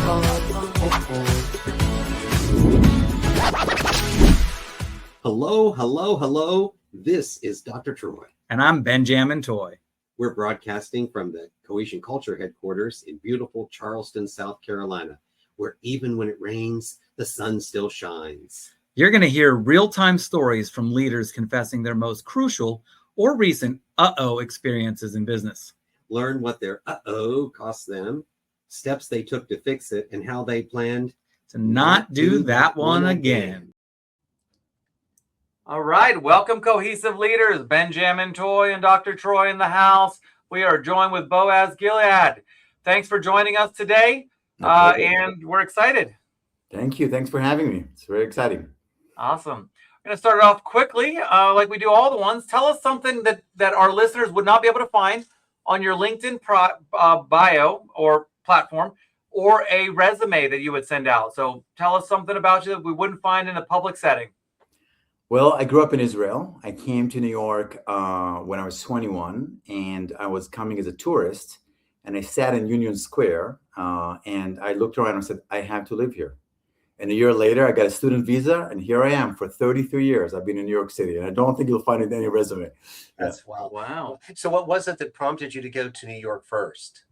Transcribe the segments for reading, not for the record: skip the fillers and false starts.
Hello, hello, hello. This is Dr. Troy. And I'm Ben-Jamin Toy. We're broadcasting from the Cohesion Culture headquarters in beautiful Charleston, South Carolina, where even when it rains, the sun still shines. You're going to hear real-time stories from leaders confessing their most crucial or recent experiences in business. Learn what their cost them, steps they took to fix it, and how they planned to not do that one again. All right, welcome cohesive leaders, Ben-Jamin Toy and Dr. Troy in the house. We are joined with Boaz Gilad. Thanks for joining us today, and we're excited. Thank you. Thanks for having me. It's very exciting. Awesome. I'm going to start it off quickly, like we do all the ones. Tell us something that our listeners would not be able to find on your LinkedIn bio or platform, or a resume that you would send out. So tell us something about you that we wouldn't find in a public setting. Well, I grew up in Israel. I came to New York when I was 21, and I was coming as a tourist, and I sat in Union Square, and I looked around and said, I have to live here. And a year later, I got a student visa, and here I am for 33 years. I've been in New York City, and I don't think you'll find it in any resume. That's wow. So what was it that prompted you to go to New York first?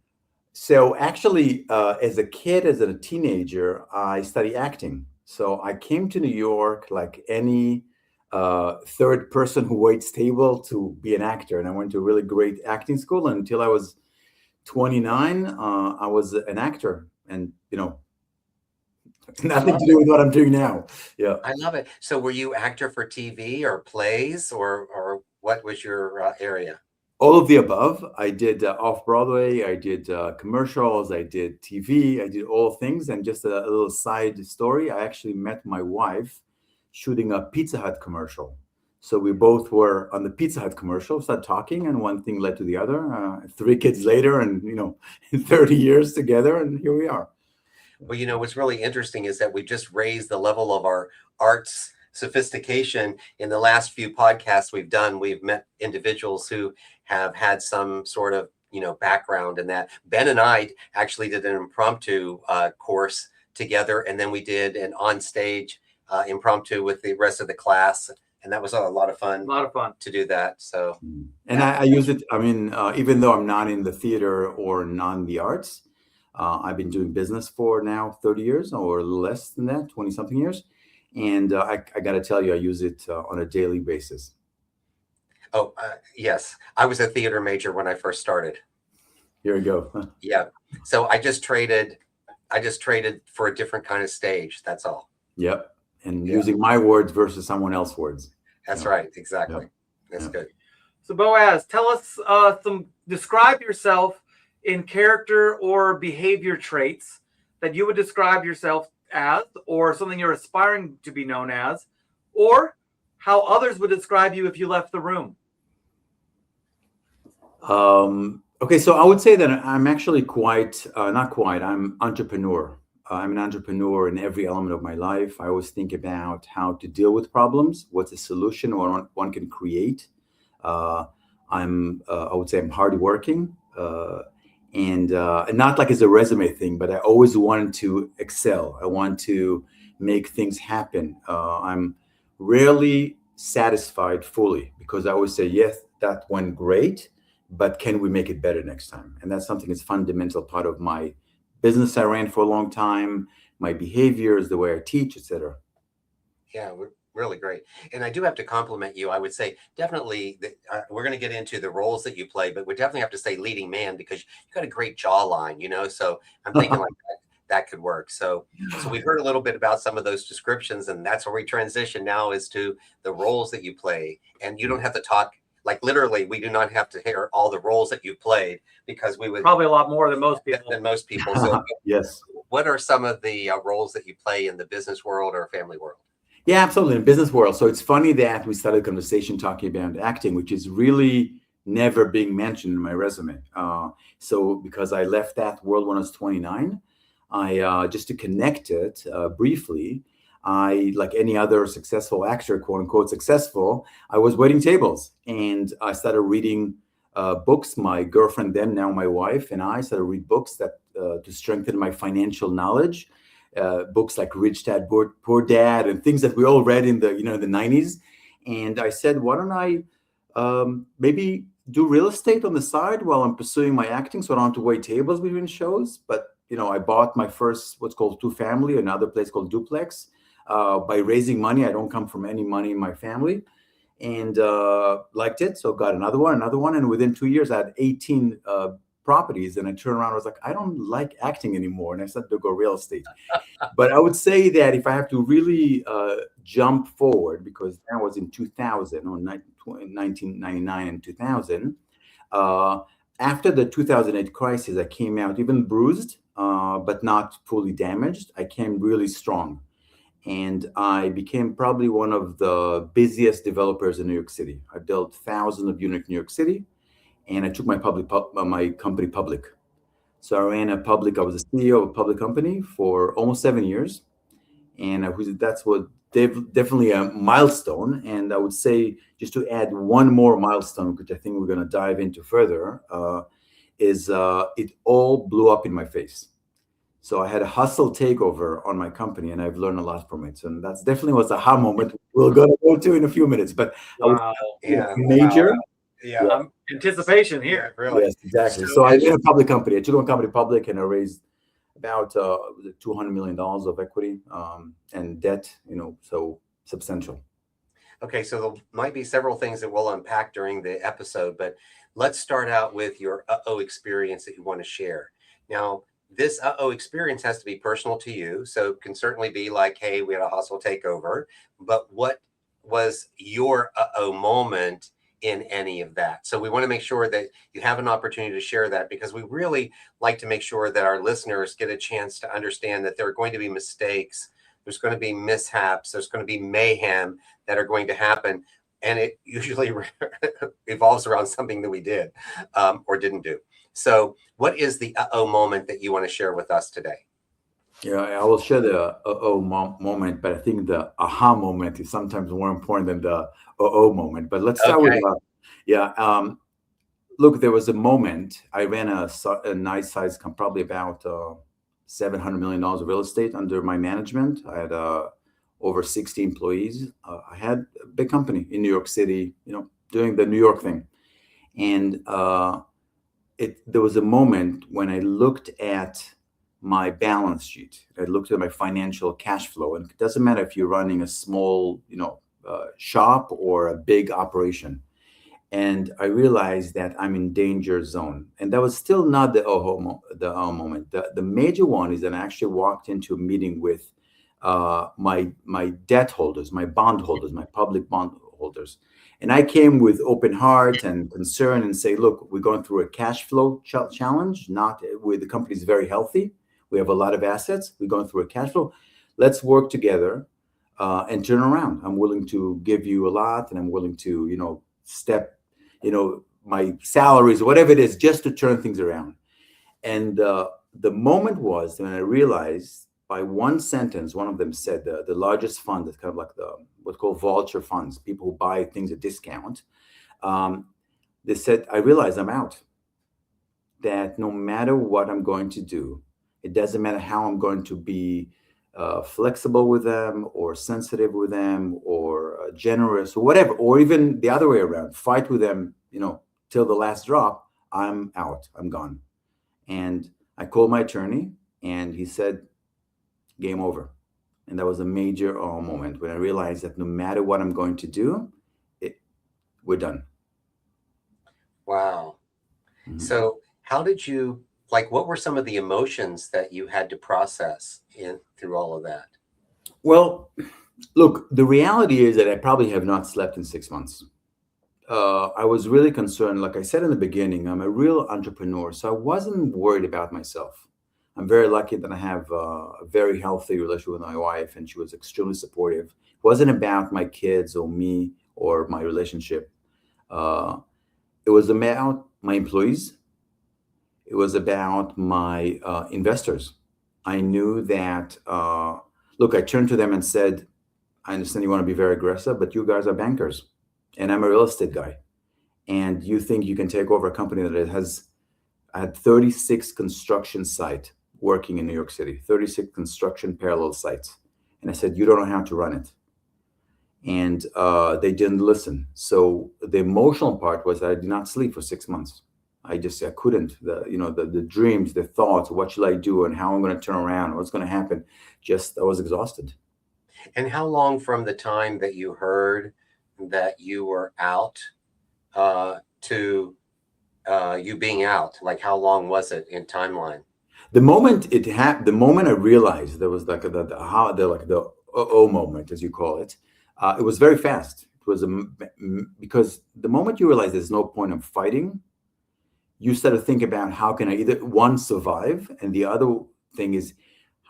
So actually, as a kid, as a teenager, I studied acting. So I came to New York like any third person who waits table to be an actor. And I went to a really great acting school. And until I was 29, I was an actor. And, nothing to do with what I'm doing now. Yeah. I love it. So were you actor for TV or plays, or what was your area? All of the above. I did off-Broadway. I did commercials. I did TV. I did all things. And just a little side story, I actually met my wife shooting a Pizza Hut commercial. So we both were on the Pizza Hut commercial, started talking, and one thing led to the other. 3 kids later, and 30 years together, and here we are. Well, what's really interesting is that we just raised the level of our arts sophistication. In the last few podcasts we've done, we've met individuals who have had some sort of background in that. Ben and I actually did an impromptu course together, and then we did an on-stage impromptu with the rest of the class, and that was a lot of fun. To do that. So, and I use it. I mean, even though I'm not in the theater or non the arts, I've been doing business for now 30 years or less than that, 20 something years, and I got to tell you, I use it on a daily basis. Oh, yes, I was a theater major when I first started. Here we go. Yeah, so I just traded for a different kind of stage. That's all. Yep. And using my words versus someone else's words. That's right. Exactly. Yep. That's good. So Boaz, tell us describe yourself in character or behavior traits that you would describe yourself as, or something you're aspiring to be known as, or how others would describe you if you left the room. Okay, so I would say that I'm actually I'm entrepreneur. I'm an entrepreneur in every element of my life. I always think about how to deal with problems, what's a solution one can create. I would say I'm hardworking, and not like as a resume thing, but I always wanted to excel. I want to make things happen. I'm rarely satisfied fully because I always say, yes, that went great, but can we make it better next time? And that's something that's fundamental part of my business I ran for a long time, my behaviors, the way I teach, etc. Yeah, really great. And I do have to compliment you. I would say definitely we're going to get into the roles that you play, but we definitely have to say leading man because you've got a great jawline, so I'm thinking like that could work. So we've heard a little bit about some of those descriptions, and that's where we transition now is to the roles that you play. And you don't have to talk. Like literally, we do not have to hear all the roles that you played because we would probably a lot more than most people. So yes. What are some of the roles that you play in the business world or family world? Yeah, absolutely. In the business world. So it's funny that we started a conversation talking about acting, which is really never being mentioned in my resume. So because I left that world when I was 29, I just to connect it briefly, I, like any other successful actor, quote unquote successful, I was waiting tables, and I started reading books. My girlfriend then, now my wife, and I started to read books that to strengthen my financial knowledge. Books like Rich Dad, Poor Dad, and things that we all read in the the 90s. And I said, why don't I maybe do real estate on the side while I'm pursuing my acting, so I don't have to wait tables between shows. But I bought my first what's called two-family, another place called duplex, by raising money. I don't come from any money in my family, and liked it. So got another one, and within 2 years, I had 18 properties. And I turned around, I was like, I don't like acting anymore, and I started to go real estate. But I would say that if I have to really jump forward, because that was in 2000 or 1999 and 2000. After the 2008 crisis, I came out even bruised, but not fully damaged. I came really strong. And I became probably one of the busiest developers in New York City. I built thousands of units in New York City, and I took my company public. So I ran a public. I was a CEO of a public company for almost 7 years, and that's what definitely a milestone. And I would say, just to add one more milestone, which I think we're going to dive into further, is it all blew up in my face. So I had a hustle takeover on my company, and I've learned a lot from it. And that's definitely was a aha moment we're going to go to in a few minutes. But major. Wow. Yeah. Anticipation here. Yeah, really. Yes, exactly. So I ran a public company. I took my company public, and I raised about $200 million of equity and debt, so substantial. Okay, so there might be several things that we'll unpack during the episode, but let's start out with your experience that you want to share. Now, this experience has to be personal to you, so it can certainly be like, hey, we had a hustle takeover, but what was your moment in any of that? So we want to make sure that you have an opportunity to share that, because we really like to make sure that our listeners get a chance to understand that there are going to be mistakes, there's going to be mishaps, there's going to be mayhem that are going to happen, and it usually evolves around something that we did or didn't do. So what is the moment that you want to share with us today? Yeah, I will share the moment, but I think the aha moment is sometimes more important than the moment. But let's start with look, there was a moment. I ran a nice size, probably about $700 million of real estate under my management. I had over 60 employees. I had a big company in New York City, doing the New York thing. And there was a moment when I looked at my balance sheet. I looked at my financial cash flow, and it doesn't matter if you're running a small, shop or a big operation. And I realized that I'm in danger zone. And that was still not the moment. The major one is that I actually walked into a meeting with my debt holders, my bond holders, my public bond holders. And I came with open heart and concern and say, look, we're going through a cash flow challenge. The company's very healthy. We have a lot of assets. We're going through a cash flow. Let's work together and turn around. I'm willing to give you a lot, and I'm willing to, step, my salaries, whatever it is, just to turn things around. And the moment was when I realized, by one sentence, one of them said the largest fund, that's kind of like what's called vulture funds, people who buy things at discount. They said, I realize I'm out. That no matter what I'm going to do, it doesn't matter how I'm going to be flexible with them, or sensitive with them, or generous, or whatever, or even the other way around, fight with them, till the last drop. I'm out. I'm gone. And I called my attorney, and he said, game over. And that was a major moment when I realized that no matter what I'm going to do, we're done. Wow. Mm-hmm. So how did you, what were some of the emotions that you had to process through all of that? Well, look, the reality is that I probably have not slept in 6 months. I was really concerned. Like I said in the beginning, I'm a real entrepreneur, so I wasn't worried about myself. I'm very lucky that I have a very healthy relationship with my wife, and she was extremely supportive. It wasn't about my kids or me or my relationship. It was about my employees. It was about my investors. I knew that, I turned to them and said, I understand you want to be very aggressive, but you guys are bankers, and I'm a real estate guy. and you think you can take over a company that I had 36 construction sites working in New York City, 36 construction parallel sites. And I said, you don't know how to run it. And they didn't listen. So the emotional part was I did not sleep for 6 months. I couldn't. The dreams, the thoughts, what should I do and how I'm going to turn around, what's going to happen. I was exhausted. And how long from the time that you heard that you were out to you being out? Like, how long was it in timeline? The moment the moment I realized there was like the oh moment, as you call it, it was very fast. It was because the moment you realize there's no point of fighting, you start to think about how can I either one survive, and the other thing is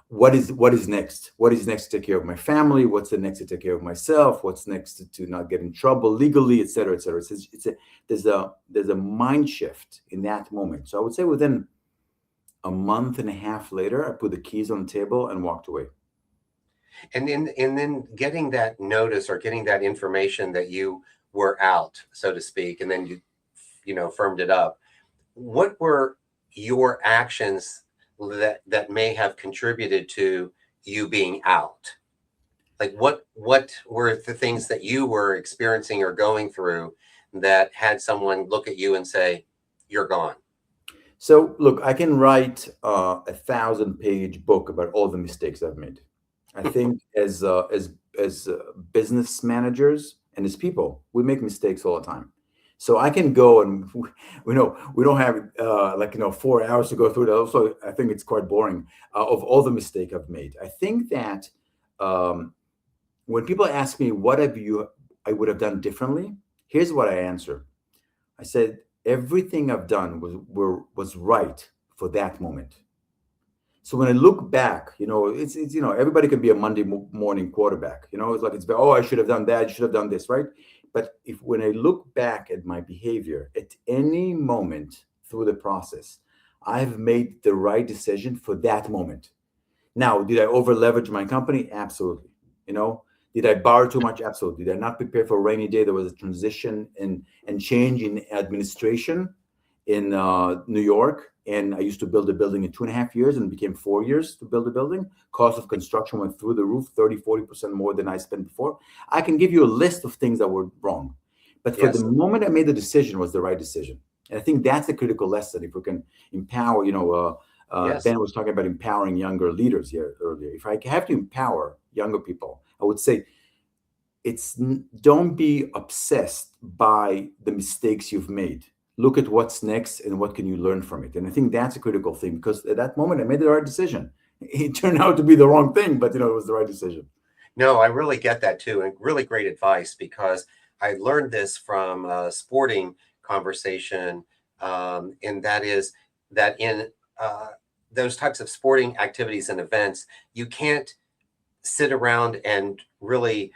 what is next? What is next to take care of my family? What's the next to take care of myself? What's next to not get in trouble legally, et cetera, et cetera. There's a mind shift in that moment. So I would say within a month and a half later, I put the keys on the table and walked away. And then getting that notice or getting that information that you were out, so to speak, and then you firmed it up. What were your actions that may have contributed to you being out? Like what were the things that you were experiencing or going through that had someone look at you and say, you're gone? So look, I can write a 1,000-page book about all the mistakes I've made. I think as business managers and as people, we make mistakes all the time. So I can go and we don't have 4 hours to go through that. Also, I think it's quite boring of all the mistake I've made. I think that when people ask me what I would have done differently, here's what I answer. I said everything I've done was right for that moment. So when I look back, it's everybody can be a Monday morning quarterback. I should have done that, I should have done this, right? But when I look back at my behavior at any moment through the process, I've made the right decision for that moment. Now, did I over leverage my company? Absolutely. Did I borrow too much? Absolutely. Did I not prepare for a rainy day? There was a transition and change in administration in New York. And I used to build a building in 2.5 years, and it became 4 years to build a building. Cost of construction went through the roof, 30-40% more than I spent before. I can give you a list of things that were wrong. But for the moment I made the decision was the right decision. And I think that's the critical lesson. If we can empower, Ben was talking about empowering younger leaders here earlier. If I have to empower younger people, I would say don't be obsessed by the mistakes you've made. Look at what's next and what can you learn from it. And I think that's a critical thing, because at that moment I made the right decision. It turned out to be the wrong thing, but it was the right decision. No, I really get that too. And really great advice, because I learned this from a sporting conversation. And that is that in those types of sporting activities and events, you can't sit around and really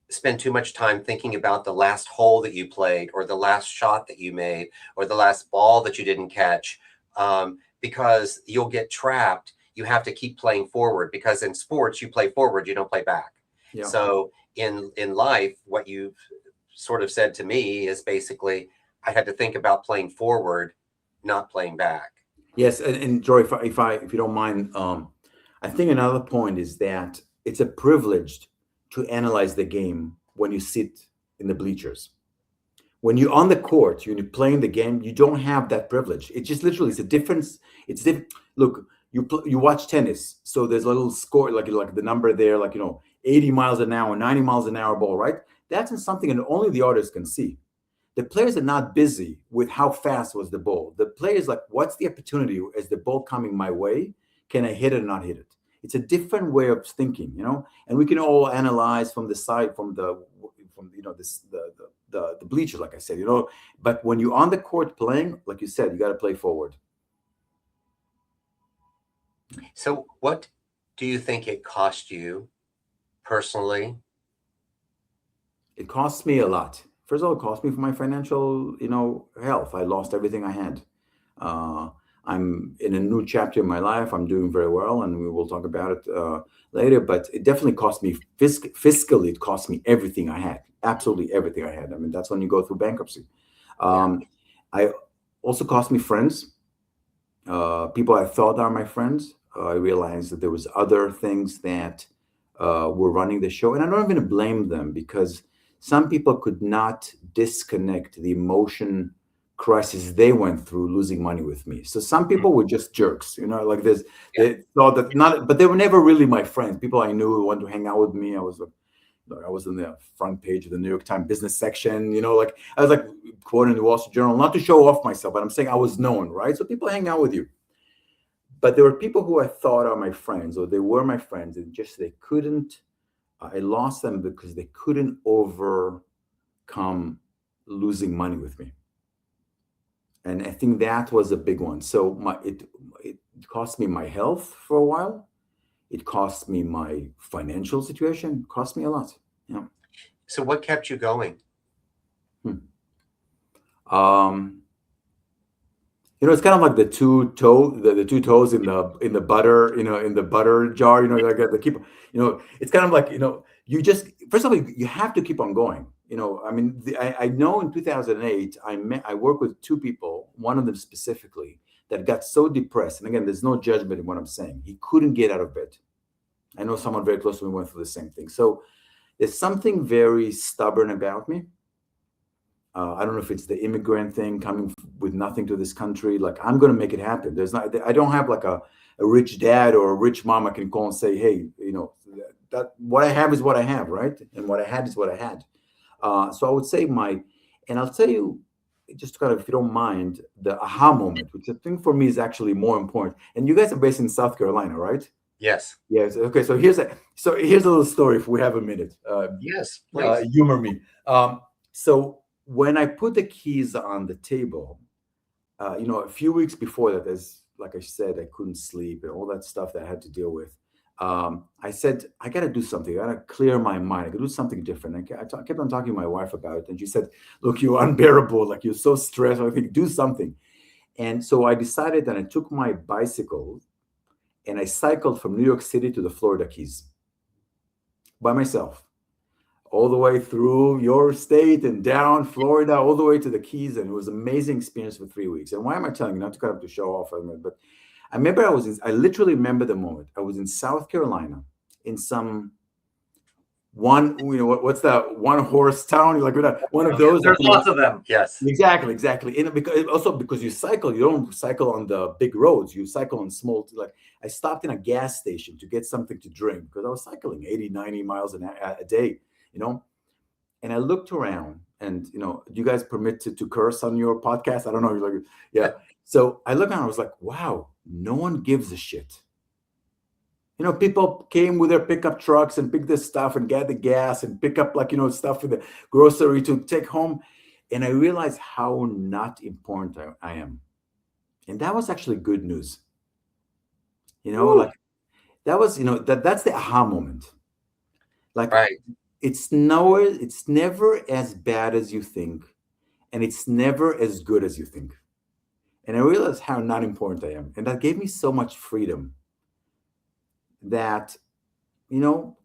spend too much time thinking about the last hole that you played or the last shot that you made or the last ball that you didn't catch, because you'll get trapped. You have to keep playing forward, because in sports, you play forward, you don't play back. Yeah. So in life, what you've sort of said to me is basically, I had to think about playing forward, not playing back. Yes. And Joy, if you don't mind, I think another point is that it's a privilege to analyze the game when you sit in the bleachers. When you're on the court, you're playing the game, you don't have that privilege. It just literally, it's a difference. It's different. Look, you watch tennis, so there's a little score, like the number there, 80 miles an hour, 90 miles an hour ball, right? That's something that only the artists can see. The players are not busy with how fast was the ball. The players what's the opportunity? Is the ball coming my way? Can I hit it or not hit it? It's a different way of thinking, and we can all analyze from the side, from the bleachers, like I said, but when you're on the court playing, like you said, you got to play forward. So what do you think it cost you personally? It cost me a lot. First of all, it cost me for my financial, health. I lost everything I had. I'm in a new chapter in my life. I'm doing very well, and we will talk about it later. But it definitely cost me fiscally. It cost me everything I had, absolutely everything I had. I mean, that's when you go through bankruptcy. I also cost me friends, people I thought are my friends. I realized that there was other things that were running the show, and I'm not even going to blame them, because some people could not disconnect the emotion crisis they went through losing money with me. So some people were just jerks, like this. They thought that not, but they were never really my friends. People I knew who wanted to hang out with me. I was in the front page of the New York Times business section, like I was like quoting the Wall Street Journal, not to show off myself, but I'm saying I was known, right? So people hang out with you. But there were people who I thought are my friends, or they were my friends, and just they couldn't, I lost them because they couldn't overcome losing money with me. And I think that was a big one. So it cost me my health for a while. It cost me my financial situation. It cost me a lot. So what kept you going? It's kind of like the two toes in the butter, in the butter jar. Like the keep. It's kind of like you just, first of all, you have to keep on going. I mean, I know in 2008 I worked with two people, one of them specifically, that got so depressed. And again, there's no judgment in what I'm saying. He couldn't get out of bed. I know someone very close to me went through the same thing. So there's something very stubborn about me. I don't know if it's the immigrant thing, coming with nothing to this country. Like, I'm going to make it happen. I don't have like a rich dad or a rich mom I can call and say, hey, that what I have is what I have, right? And what I had is what I had. So I would say and I'll tell you, just kind of, if you don't mind, the aha moment, which I think for me is actually more important. And you guys are based in South Carolina, right? Yes. Yes. Okay. So here's a little story, if we have a minute. Yes, please. Humor me. So when I put the keys on the table, a few weeks before that, as like I said, I couldn't sleep and all that stuff that I had to deal with. I said, I got to do something. I got to clear my mind. I got to do something different. I kept on talking to my wife about it. And she said, look, you're unbearable. Like, you're so stressed. I think, do something. And so I decided that I took my bicycle and I cycled from New York City to the Florida Keys by myself, all the way through your state and down Florida, all the way to the Keys. And it was an amazing experience for 3 weeks. And why am I telling you? Not to kind of to show off, but I remember I literally remember the moment. I was in South Carolina in some what's that one horse town? Like one of those. There's lots of them. Yes. Exactly. And because you cycle, you don't cycle on the big roads. You cycle on small, like I stopped in a gas station to get something to drink because I was cycling 80, 90 miles a day, and I looked around and, do you guys permit to curse on your podcast? I don't know. You're like, yeah. So I looked around, I was like, wow, no one gives a shit. People came with their pickup trucks and pick this stuff and get the gas and pick up stuff for the grocery to take home. And I realized how not important I am. And that was actually good news. Like that was, that's the aha moment. Like, right. It's never as bad as you think. And it's never as good as you think. And I realized how not important I am. And that gave me so much freedom that,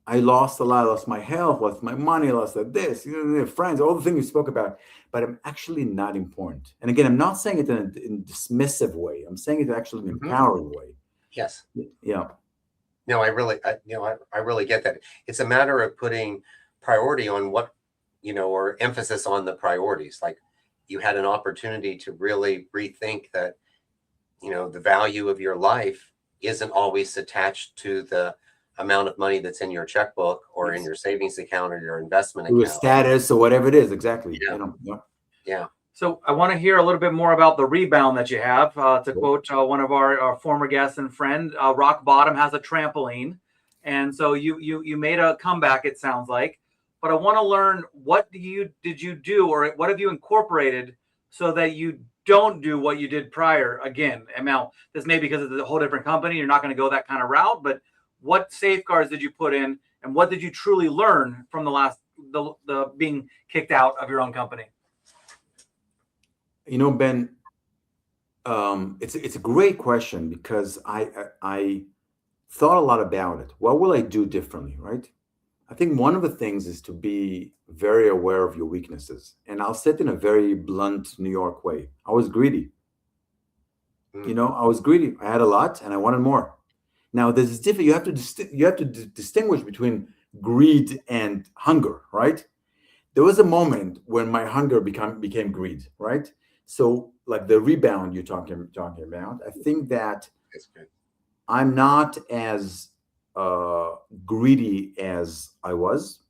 I lost a lot. I lost my health, lost my money, lost this, friends, all the things you spoke about. But I'm actually not important. And again, I'm not saying it in a dismissive way. I'm saying it actually in an empowering way. Yes. Yeah. No, I really get that. It's a matter of putting priority on what, or emphasis on the priorities. Like, you had an opportunity to really rethink that, the value of your life isn't always attached to the amount of money that's in your checkbook or in your savings account or your investment account. Your status or whatever it is. Exactly. Yeah. So I want to hear a little bit more about the rebound that you have. To quote one of our former guests and friend, rock bottom has a trampoline. And so you made a comeback, it sounds like. But I want to learn, what did you do, or what have you incorporated so that you don't do what you did prior again? And now, this may be because it's a whole different company. You're not going to go that kind of route. But what safeguards did you put in, and what did you truly learn from the being kicked out of your own company? Ben, it's a great question, because I thought a lot about it. What will I do differently, right? I think one of the things is to be very aware of your weaknesses. And I'll say it in a very blunt New York way. I was greedy. I was greedy. I had a lot and I wanted more. Now, there's this difference. You have to distinguish between greed and hunger, right? There was a moment when my hunger became greed, right? So, like the rebound you're talking about, I think that That's good. I'm not as greedy as I was.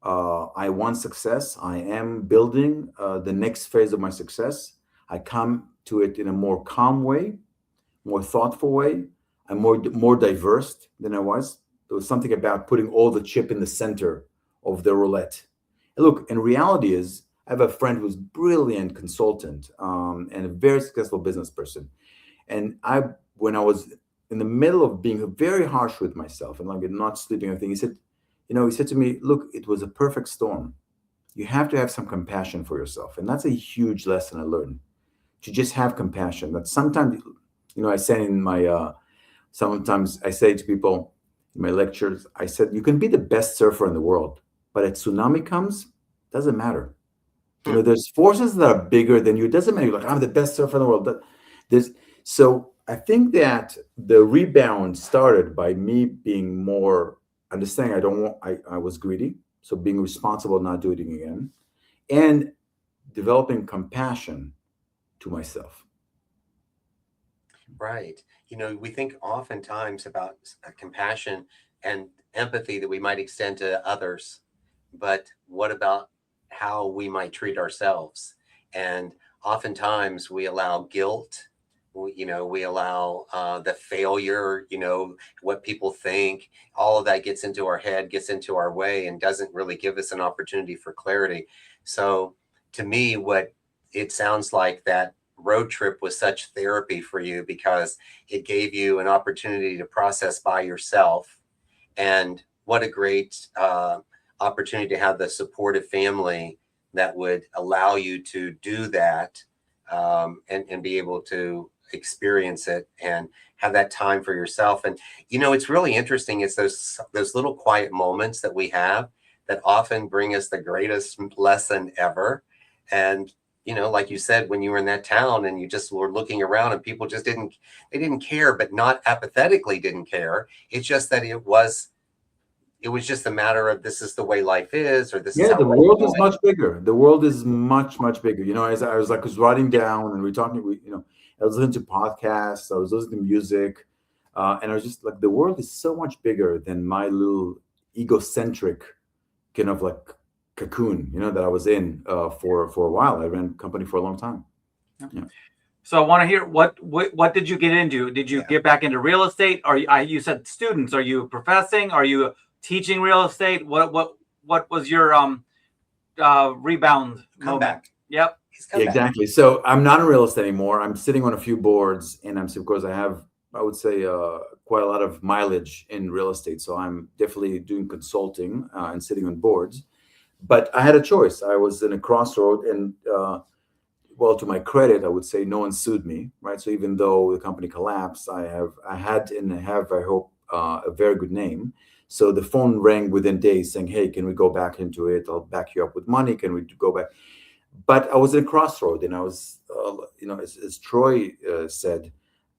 I want success. I am building the next phase of my success. I come to it in a more calm way, more thoughtful way. I'm more diverse than I was. There was something about putting all the chip in the center of the roulette. And look, and reality is, I have a friend who's brilliant consultant and a very successful business person. And when I was in the middle of being very harsh with myself and like not sleeping, everything, he said to me, look, it was a perfect storm. You have to have some compassion for yourself. And that's a huge lesson I learned, to just have compassion. That sometimes, I say in my, sometimes I say to people in my lectures, I said, you can be the best surfer in the world, but a tsunami comes, doesn't matter. There's forces that are bigger than you. It doesn't matter. You're like, I'm the best surfer in the world. So I think that the rebound started by me being more understanding. I was greedy. So being responsible, not doing it again, and developing compassion to myself. Right. We think oftentimes about compassion and empathy that we might extend to others, but what about how we might treat ourselves? And oftentimes we allow guilt. We allow the failure, what people think, all of that gets into our head, gets into our way, and doesn't really give us an opportunity for clarity. So to me, what it sounds like, that road trip was such therapy for you, because it gave you an opportunity to process by yourself. And what a great opportunity to have the supportive family that would allow you to do that, and be able to experience it and have that time for yourself. And it's really interesting. It's those little quiet moments that we have that often bring us the greatest lesson ever. And like you said, when you were in that town and you just were looking around and people just didn't care, but not apathetically didn't care. It's just that it was just a matter of, this is the way life is, or this is how the world is much bigger. The world is much, much bigger. As I was writing down and we're talking, I was listening to podcasts, I was listening to music, and I was just like, the world is so much bigger than my little egocentric kind of like cocoon, that I was in for a while. I ran a company for a long time. Yeah. So I want to hear what did you get into? Did you get back into real estate? You said students? Are you professing? Are you teaching real estate? What was your rebound comeback? Yep. Exactly. So I'm not in real estate anymore. I'm sitting on a few boards, and of course I have, I would say, quite a lot of mileage in real estate. So I'm definitely doing consulting and sitting on boards. But I had a choice. I was in a crossroad, and to my credit, I would say no one sued me, right? So even though the company collapsed, I have, I hope, a very good name. So the phone rang within days saying, hey, can we go back into it? I'll back you up with money. Can we go back? But I was at a crossroad, and I was, as Troy said,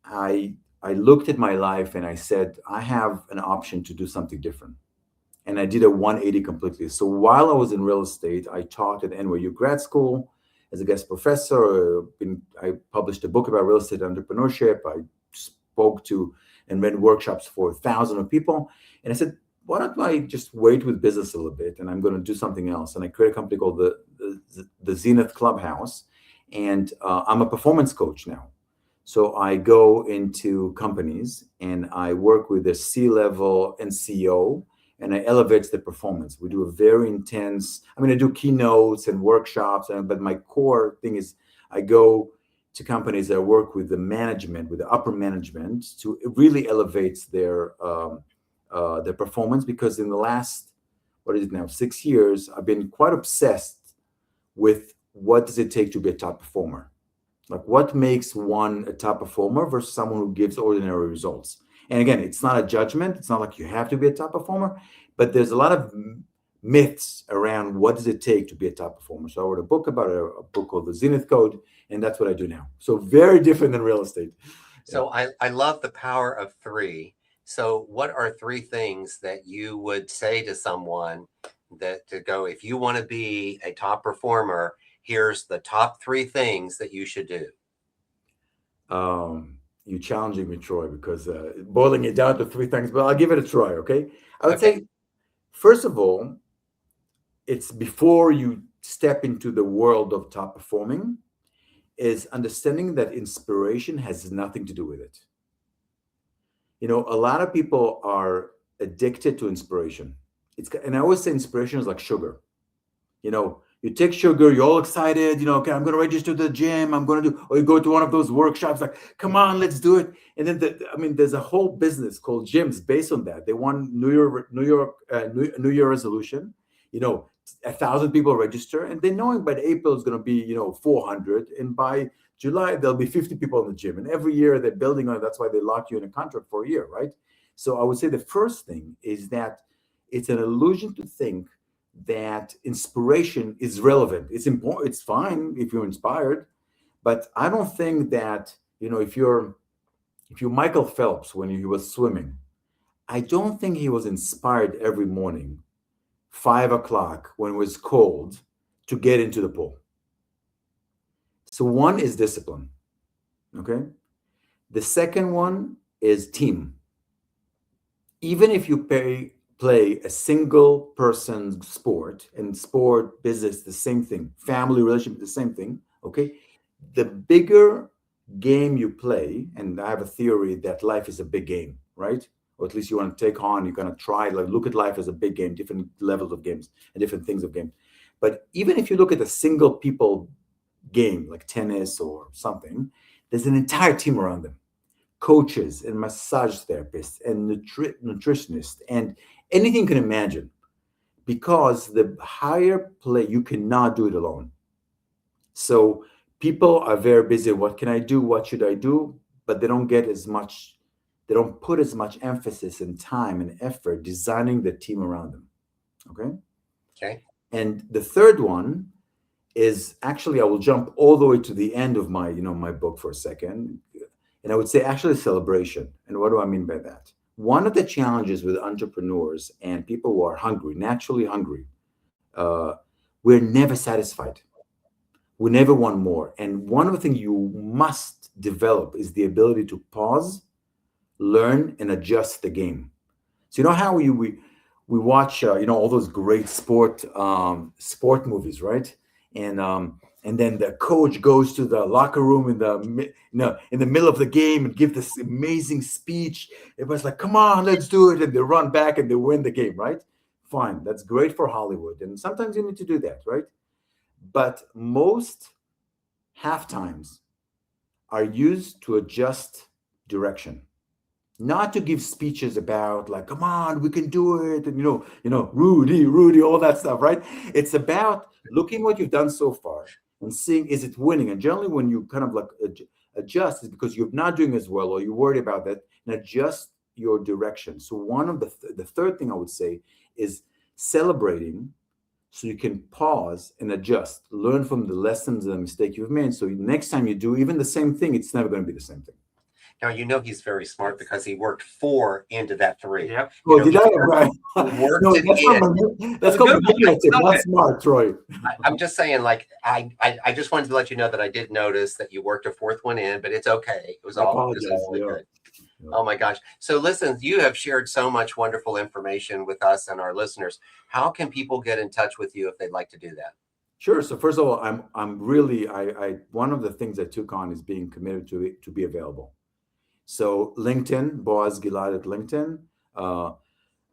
I looked at my life and I said, I have an option to do something different. And I did a 180 completely. So while I was in real estate, I taught at NYU grad school as a guest professor. I published a book about real estate entrepreneurship. I spoke to and ran workshops for thousands of people. And I said, why don't I just wait with business a little bit, and I'm going to do something else. And I created a company called the Zenith Clubhouse. And I'm a performance coach now. So I go into companies and I work with the C-level and CEO, and I elevate the performance. We do a very intense, I do keynotes and workshops, but my core thing is I go to companies that work with the management, with the upper management, to really elevate their performance. Because in the last, 6 years, I've been quite obsessed with what does it take to be a top performer. Like, what makes one a top performer versus someone who gives ordinary results? And again, it's not a judgment. It's not like you have to be a top performer, but there's a lot of myths around what does it take to be a top performer. So I wrote a book about a book called The Zenith Code, and that's what I do now. So very different than real estate. So I love the power of three. So what are three things that you would say to someone that to go, if you want to be a top performer, here's the top three things that you should do? You're challenging me, Troy, because boiling it down to three things, but I'll give it a try, okay? I would say, first of all, it's before you step into the world of top performing, is understanding that inspiration has nothing to do with it. You know, a lot of people are addicted to inspiration. And I always say inspiration is like sugar. You know, you take sugar, you're all excited, you know, okay, I'm going to register to the gym, I'm going to do, or you go to one of those workshops, like, come on, let's do it. And then, there's a whole business called gyms based on that. They want New Year resolution, you know, 1,000 people register, and they knowing by April is going to be, you know, 400, and by July there'll be 50 people in the gym, and every year they're building on it. That's why they lock you in a contract for a year, right? So I would say the first thing is that it's an illusion to think that inspiration is relevant. It's important. It's fine if you're inspired, but I don't think that, you know, if you're Michael Phelps when he was swimming, I don't think he was inspired every morning 5 o'clock when it was cold to get into the pool. So one is discipline, okay? The second one is team. Even if you play a single person sport, and sport, business, the same thing, family relationship, the same thing, okay? The bigger game you play, and I have a theory that life is a big game, right? Or at least you want to take on, you're going to try, like, look at life as a big game, different levels of games and different things of games. But even if you look at a single people game, like tennis or something, there's an entire team around them. Coaches and massage therapists and nutritionists and anything you can imagine. Because the higher play, you cannot do it alone. So people are very busy. What can I do? What should I do? But they don't put as much emphasis and time and effort designing the team around them. Okay. And the third one is, actually, I will jump all the way to the end of my, my book for a second. And I would say actually celebration. And what do I mean by that? One of the challenges with entrepreneurs and people who are hungry, naturally hungry, we're never satisfied. We never want more. And one of the things you must develop is the ability to pause, learn, and adjust the game. So you know how we watch all those great sport movies, right? And then the coach goes to the locker room in the middle of the game and give this amazing speech. Everybody's like, "Come on, let's do it!" And they run back and they win the game, right? Fine, that's great for Hollywood, and sometimes you need to do that, right? But most halftimes are used to adjust direction. Not to give speeches about, like, come on, we can do it, and Rudy, all that stuff, right? It's about looking what you've done so far and seeing, is it winning? And generally when you kind of like adjust, is because you're not doing as well or you're worried about that, and adjust your direction. So one of the third thing I would say is celebrating, so you can pause and adjust, learn from the lessons and the mistake you've made. So next time you do even the same thing, it's never going to be the same thing. Now, he's very smart because he worked 4 into that 3. Yep. Oh, did I? Right. No, that's called manipulative, not smart, Troy. I'm just saying, like, I just wanted to let you know that I did notice that you worked a 4th one in, but it's okay. It was all really good. Yeah. Oh my gosh. So listen, you have shared so much wonderful information with us and our listeners. How can people get in touch with you if they'd like to do that? Sure. So first of all, I'm really one of the things I took on is being committed to be available. So LinkedIn, Boaz Gilad at LinkedIn,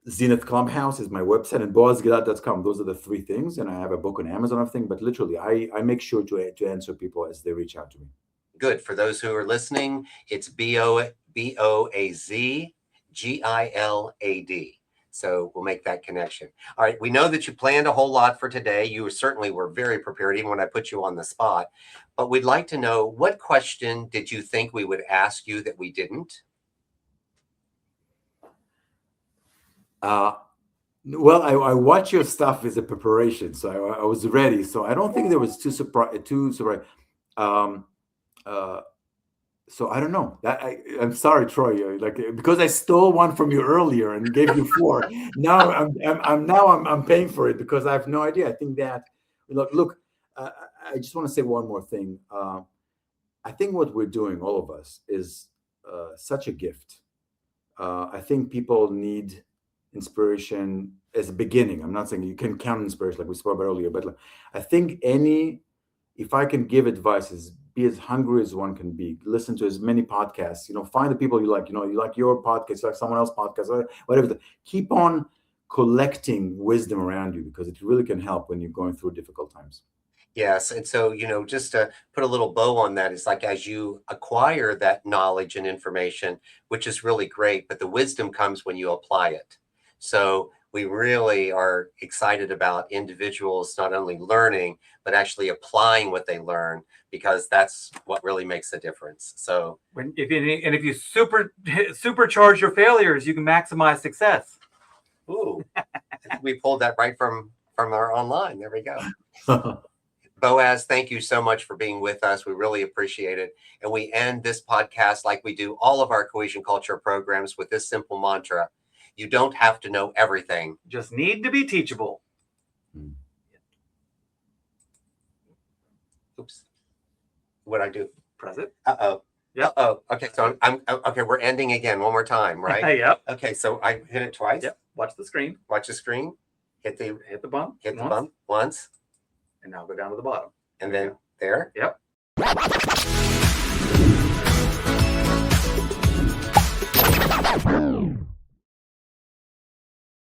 Zenith Clubhouse is my website, and boazgilad.com. Those are the 3 things. And I have a book on Amazon, everything, but literally I make sure to answer people as they reach out to me. Good. For those who are listening, it's BOAZGILAD. So we'll make that connection. All right. We know that you planned a whole lot for today. You certainly were very prepared, even when I put you on the spot. But we'd like to know, what question did you think we would ask you that we didn't? Well, I watch your stuff as a preparation, so I was ready. So I don't think there was too surprise. So I don't know. I'm sorry, Troy. Like because I stole one from you earlier and gave you 4. Now I'm paying for it because I have no idea. I think that look. I just want to say one more thing. I think what we're doing, all of us, is such a gift. I think people need inspiration as a beginning. I'm not saying you can count inspiration like we spoke about earlier, but I think if I can give advice, is be as hungry as one can be. Listen to as many podcasts. Find the people you like. You like your podcast, you like someone else's podcast, or whatever. Keep on collecting wisdom around you because it really can help when you're going through difficult times. Yes. And so, just to put a little bow on that, it's like as you acquire that knowledge and information, which is really great, but the wisdom comes when you apply it. So we really are excited about individuals not only learning, but actually applying what they learn, because that's what really makes a difference. So if you supercharge your failures, you can maximize success. ooh, we pulled that right from our online. There we go. Boaz, thank you so much for being with us. We really appreciate it. And we end this podcast like we do all of our Cohesion Culture programs with this simple mantra. You don't have to know everything. Just need to be teachable. Oops. What'd I do? Press it. Uh-oh. Yep. Uh-oh. Okay, so I'm okay, we're ending again one more time, right? Yep. Okay, so I hit it twice. Yep. Watch the screen. Watch the screen. Hit the bump. Hit the bump once. And now go down to the bottom. And then there. Yep.